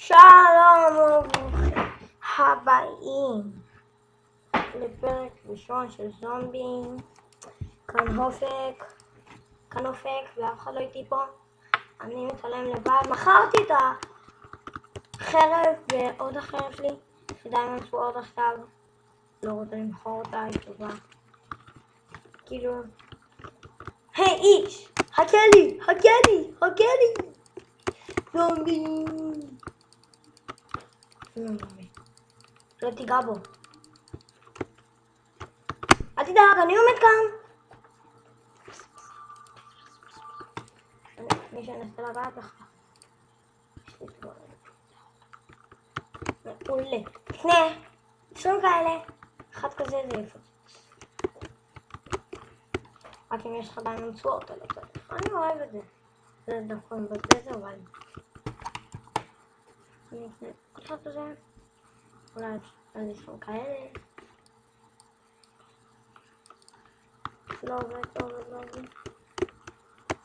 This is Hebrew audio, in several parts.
שלום הבאים לפרק ראשון של זומבים. כאן אופק ואף אחד לא איתי פה. אני מתעלם לבד. מכרתי את החרב ועוד החרב שלי שדיימונד סוורד עכשיו. לא רוצה למכור אותה, היא טובה. כאילו, היי איש, חכה לי זומבים. לא תיגע בו. אל תדאג, אני עומד כאן. מי שנסה לגעת לך. מעולה. לפני 20 כאלה, אחד כזה זה יפוצץ. רק אם יש לך דיימונד סוורד עליו. אני אוהב את זה. זה דווקא מבזבז אבל. אני אקנה עוד אחד כזה. אולי אני 20 כאלה. לא עובד.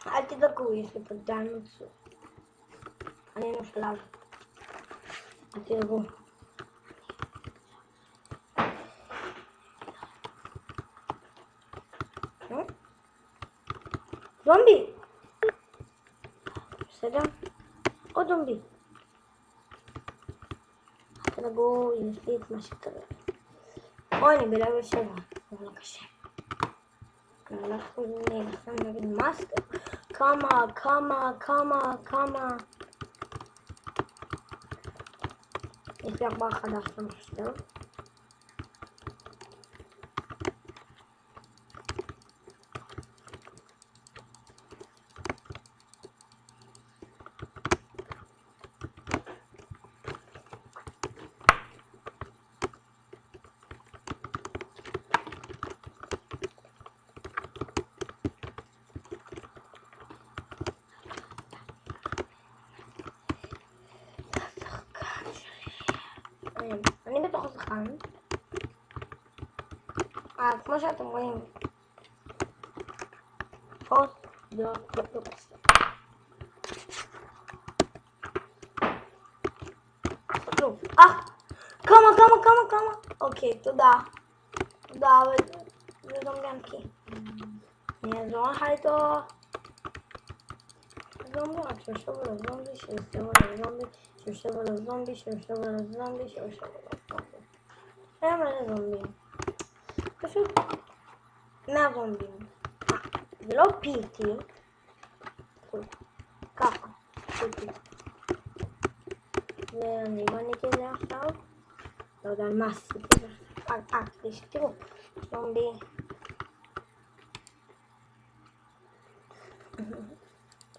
אל תדאגו, יש לי פה דיימונד סוורד. אני נשלב. אל תדאגו. זומבי! בסדר? עוד זומבי. אל תדאגו, יש לי את מה שצריך. אוי, אני בלבל 7. זה לא קשה. אנחנו נלחם נגד מאסטר. כמה. יש לי 4 חדש למאסטר. אני בתוך השחקן. כמו שאתם רואים. לא. כמה. אוקיי, תודה, אבל זה גם גנקי. אני אעזור לך איתו. זומבי רק שיושב על הזומבי, אין מלא זומבים. פשוט 100 זומבים. זה לא פיטי. ככה, פיטי. ואני בניתי את זה עכשיו. לא יודע על מה עשיתי. תראו, זומבי.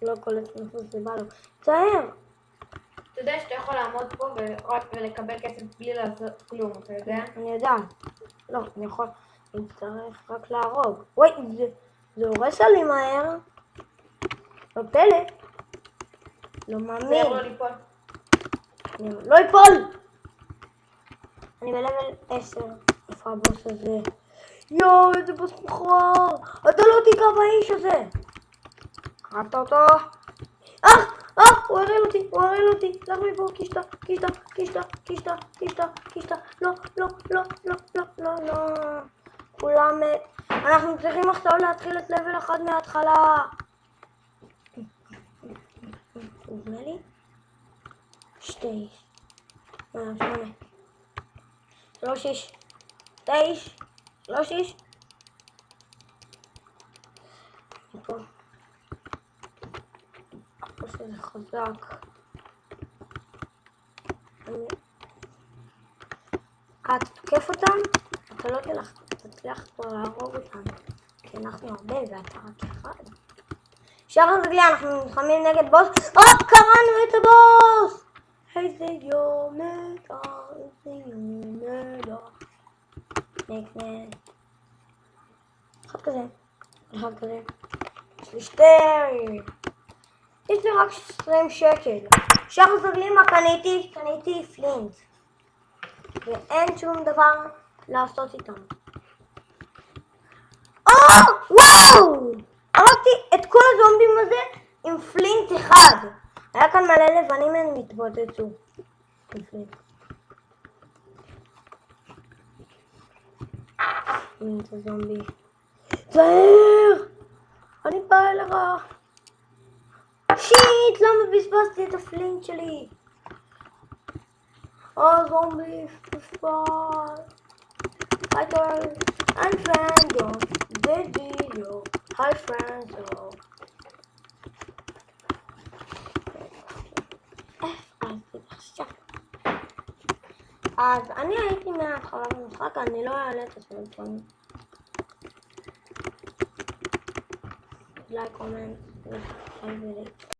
לא קולט מחוץ לבא לו. צער! אתה יודע שאתה יכול לעמוד פה ולקבל כסף בלי לעשות כלום, אתה יודע? אני יודע. לא, אני יכול. אני צריך רק להרוג. וואי, זה הורס לי מהר. לא פלא. לא מאמין. זה יכול ליפול. לא ייפול! אני בלבל 10. איפה הבוס הזה? יואו, איזה בוס מכוער! אתה לא תיגע באיש הזה! קראת אותו? הוא הראל אותי! לך מפה, קישטה. לא. כולם... אנחנו צריכים עכשיו להתחיל את לבל 1 מההתחלה. נדמה לי? 2. 8. 3 איש. 3 איש. פה. שזה חזק. אתה תוקף אותם? אתה לא תצליח פה להרוג אותם. כי אנחנו הרבה ואתה רק אחד. שער רגלי, אנחנו נלחמים נגד בוס. קראנו את הבוס! איזה יום נדע. נקנה. אחד כזה. יש לי 2. יש לי רק 20 שקל. שער רגלי, מה קניתי? קניתי פלינט. ואין שום דבר לעשות איתם. וואו! הרגתי את כל הזומבים הזה עם פלינט אחד. היה כאן מלא לבנים, הם התפוצצו. קונפליקט. הנה את הזומבי. זהיר! אני באה אליך! שיט! למה בזבזתי את הפלינט שלי? זומבי, פספל. Fighter and Fangio, Video, Hi Franzo. אז אני הייתי מההתחלה במשחק, אני לא אעלה את הסרטון. לייק, קומנט, favorite.